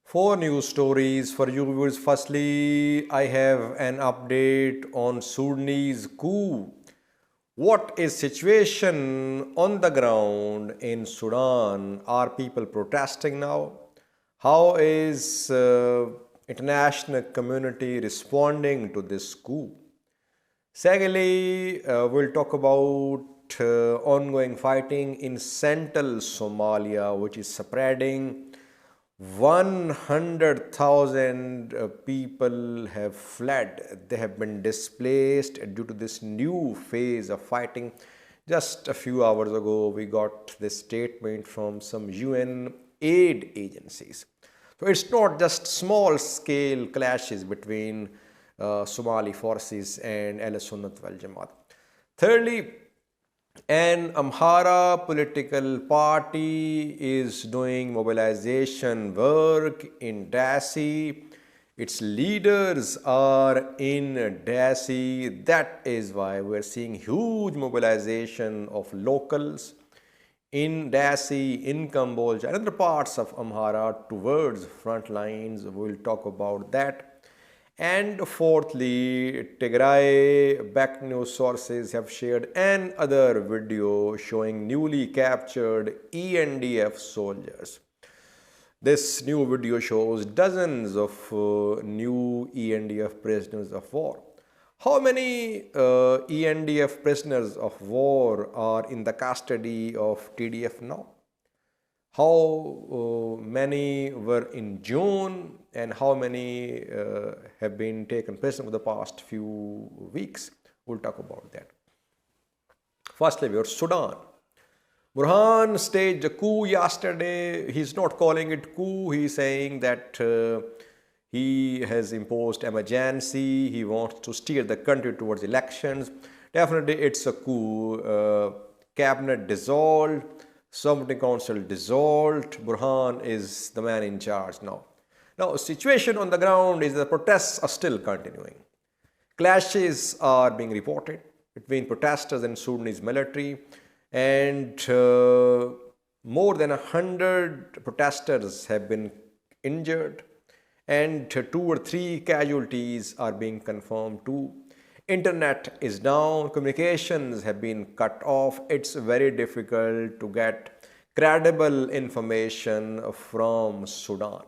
Four news stories for you viewers. Firstly, I have an update on Sudanese coup. What is situation on the ground in Sudan? Are people protesting now? How is international community responding to this coup? Secondly, we'll talk about ongoing fighting in central Somalia, which is spreading. 100,000 people have fled. They have been displaced due to this new phase of fighting. Just a few hours ago, we got this statement from some UN aid agencies. So it's not just small scale clashes between Somali forces and Al Sunnat wal Jamaat. Thirdly, an Amhara political party is doing mobilization work in Dasi. Its leaders are in Dasi. That is why we're seeing huge mobilization of locals in Dasi, in Cambodia, and other parts of Amhara towards front lines. We'll talk about that. And fourthly, Tigray backed news sources have shared another video showing newly captured ENDF soldiers. This new video shows dozens of new ENDF prisoners of war. How many ENDF prisoners of war are in the custody of TDF now? How many were in June and how many have been taken prisoner over the past few weeks? We'll talk about that. Firstly, we are Sudan. Burhan staged a coup yesterday. He's not calling it coup. He's saying that he has imposed emergency. He wants to steer the country towards elections. Definitely, it's a coup. Cabinet dissolved. Sovereignty Council dissolved. Burhan is the man in charge now. Now, situation on the ground is the protests are still continuing. Clashes are being reported between protesters and Sudanese military, and more than 100 protesters have been injured, and 2 or 3 casualties are being confirmed too. Internet is down, communications have been cut off. It's very difficult to get credible information from Sudan.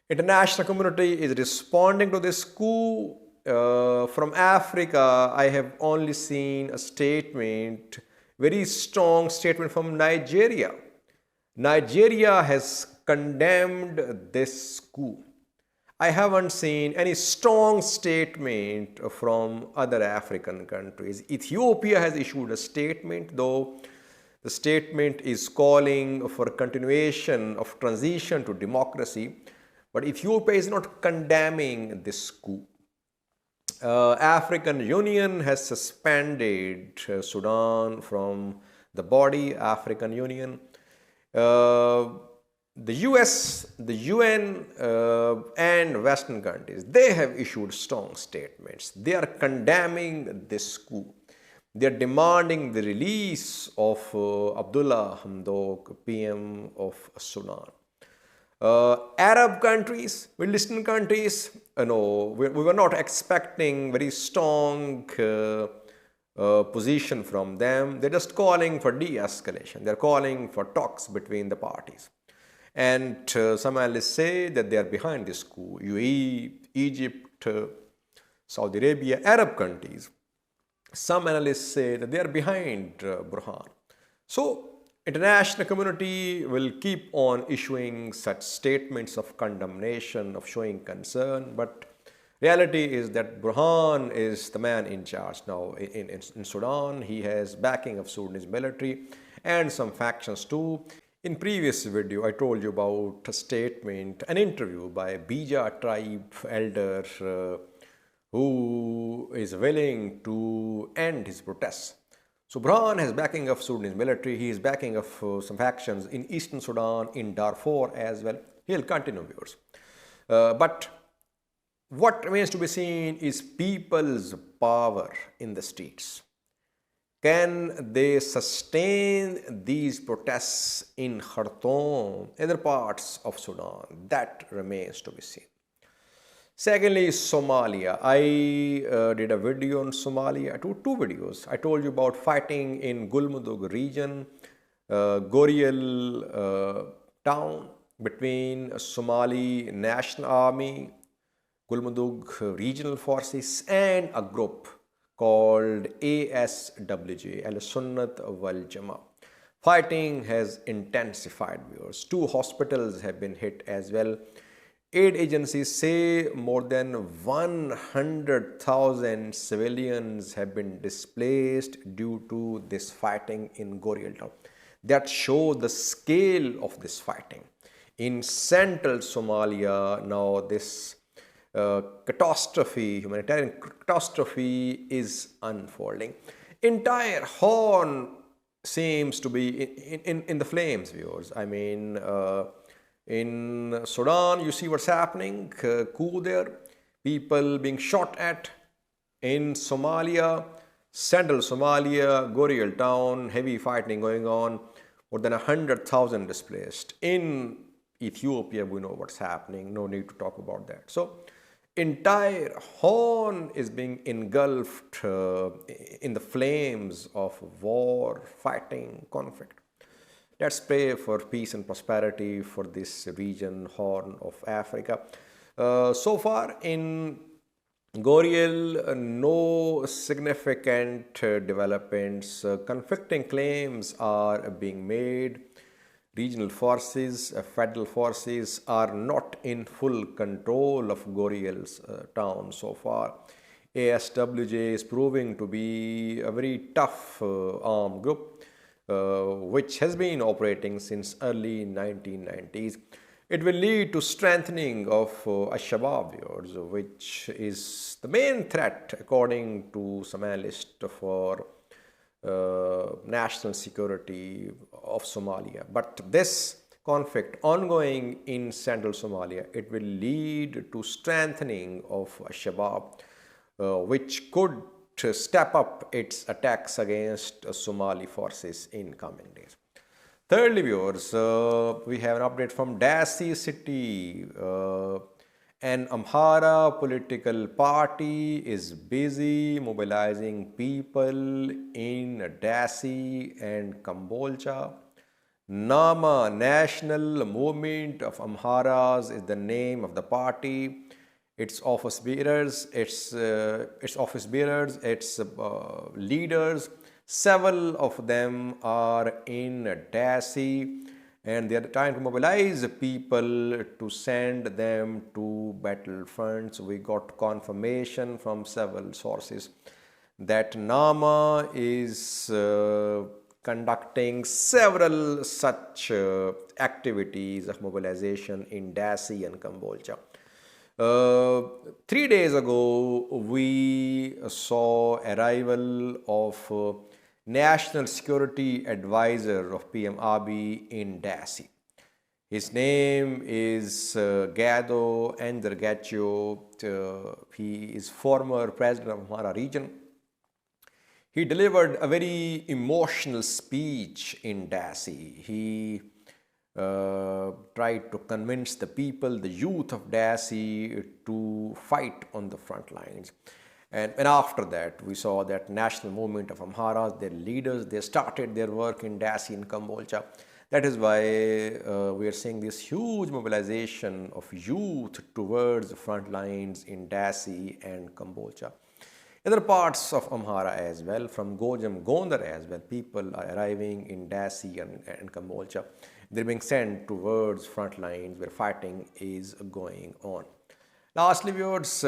International community is responding to this coup. From Africa, I have only seen a statement, very strong statement from Nigeria. Nigeria has condemned this coup. I haven't seen any strong statement from other African countries. Ethiopia has issued a statement, though the statement is calling for continuation of transition to democracy, but Ethiopia is not condemning this coup. African Union has suspended Sudan from the body, African Union. The US, the UN, and Western countries, they have issued strong statements. They are condemning this coup. They are demanding the release of Abdullah Hamdok, PM of Sudan. Arab countries, Middle Eastern countries, no, we were not expecting very strong position from them. They're just calling for de-escalation. They're calling for talks between the parties. And some analysts say that they are behind this coup. UAE, Egypt, Saudi Arabia, Arab countries. Some analysts say that they are behind Burhan. So, international community will keep on issuing such statements of condemnation, of showing concern. But reality is that Burhan is the man in charge now in Sudan. He has backing of Sudanese military and some factions too. In previous video, I told you about a statement, an interview by a Bija tribe elder who is willing to end his protests. So Burhan has backing of Sudanese military. He is backing of some factions in Eastern Sudan, in Darfur as well. He'll continue, viewers. But what remains to be seen is people's power in the streets. Can they sustain these protests in Khartoum, other parts of Sudan? That remains to be seen. Secondly, Somalia. I did a video on Somalia, two videos. I told you about fighting in Gulmudug region, Goriel town, between Somali National Army, Gulmudug regional forces, and a group called ASWJ, Al Sunnat wal Jama. Fighting has intensified, viewers. Two hospitals have been hit as well. Aid agencies say more than 100,000 civilians have been displaced due to this fighting in Goriel town. That shows the scale of this fighting. In central Somalia, now this humanitarian catastrophe is unfolding. Entire Horn seems to be in the flames, viewers. I mean, in Sudan, you see what's happening, coup there, people being shot at. In Somalia, central Somalia, Goriel town, heavy fighting going on, more than 100,000 displaced. In Ethiopia, we know what's happening, no need to talk about that. So, entire Horn is being engulfed in the flames of war, fighting, conflict. Let's pray for peace and prosperity for this region, Horn of Africa. So far in Goriel, no significant developments. Conflicting claims are being made. Regional forces, federal forces are not in full control of Goriel's town so far. ASWJ is proving to be a very tough armed group, which has been operating since early 1990s. It will lead to strengthening of Al-Shabaab, which is the main threat according to some analysts for national security of Somalia. But this conflict ongoing in central Somalia, it will lead to strengthening of Al-Shabaab, which could to step up its attacks against Somali forces in coming days. Thirdly, viewers, we have an update from Dassi city. An Amhara political party is busy mobilizing people in Dassi and Kambolcha. Nama, National Movement of Amharas, is the name of the party. Its office bearers, its leaders, several of them are in Dassi, and they are trying to mobilize people to send them to battlefronts. We got confirmation from several sources that Nama is conducting several such activities of mobilization in Dassi and Kambolcha. 3 days ago, we saw arrival of National Security Advisor of PM Abiy in Dassi. His name is Gado Endergacho. He is former president of Amhara region. He delivered a very emotional speech in Dassi. He tried to convince the people, the youth of Dassi, to fight on the front lines. And after that, we saw that National Movement of Amharas, their leaders, they started their work in Dassi and Kambolcha. That is why we are seeing this huge mobilization of youth towards the front lines in Dassi and Kambolcha. Other parts of Amhara as well, from Gojam, Gondar as well, people are arriving in Dassi and Kambolcha. They're being sent towards front lines where fighting is going on. Lastly, viewers,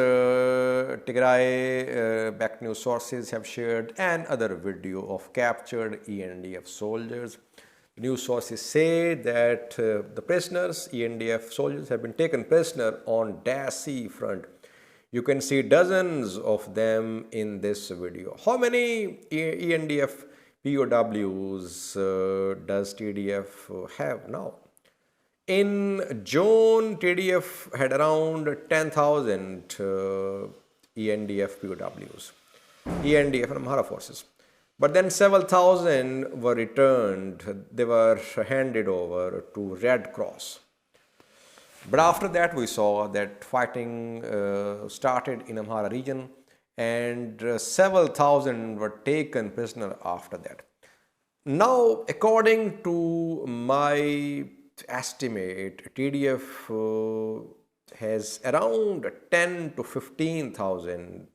Tigray back news sources have shared another video of captured ENDF soldiers. The news sources say that the prisoners, ENDF soldiers, have been taken prisoner on Dassi front. You can see dozens of them in this video. How many ENDF POWs does TDF have now? In June, TDF had around 10,000 ENDF POWs, ENDF and Amhara forces. But then several thousand were returned, they were handed over to Red Cross. But after that, we saw that fighting started in Amhara region, and several thousand were taken prisoner after that. Now, according to my estimate, TDF has around 10 to 15,000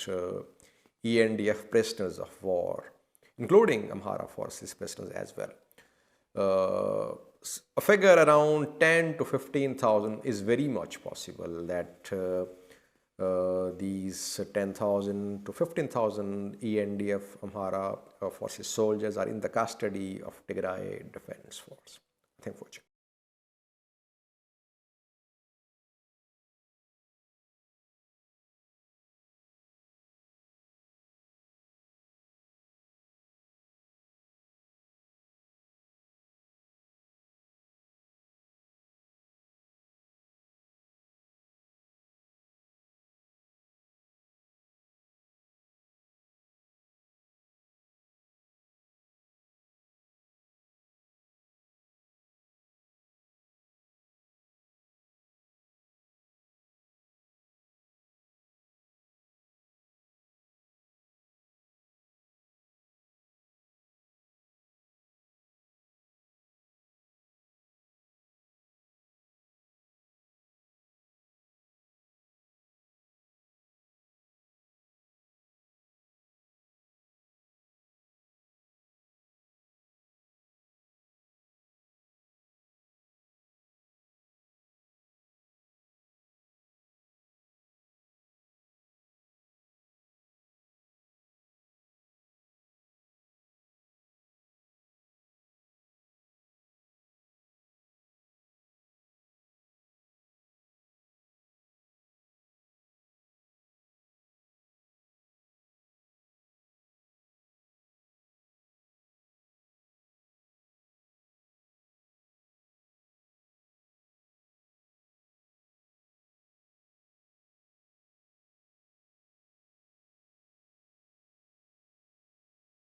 ENDF prisoners of war, including Amhara forces prisoners as well. A figure around 10 to 15,000 is very much possible that these 10,000 to 15,000 ENDF Amhara forces soldiers are in the custody of Tigray Defense Force. Thank you for watching.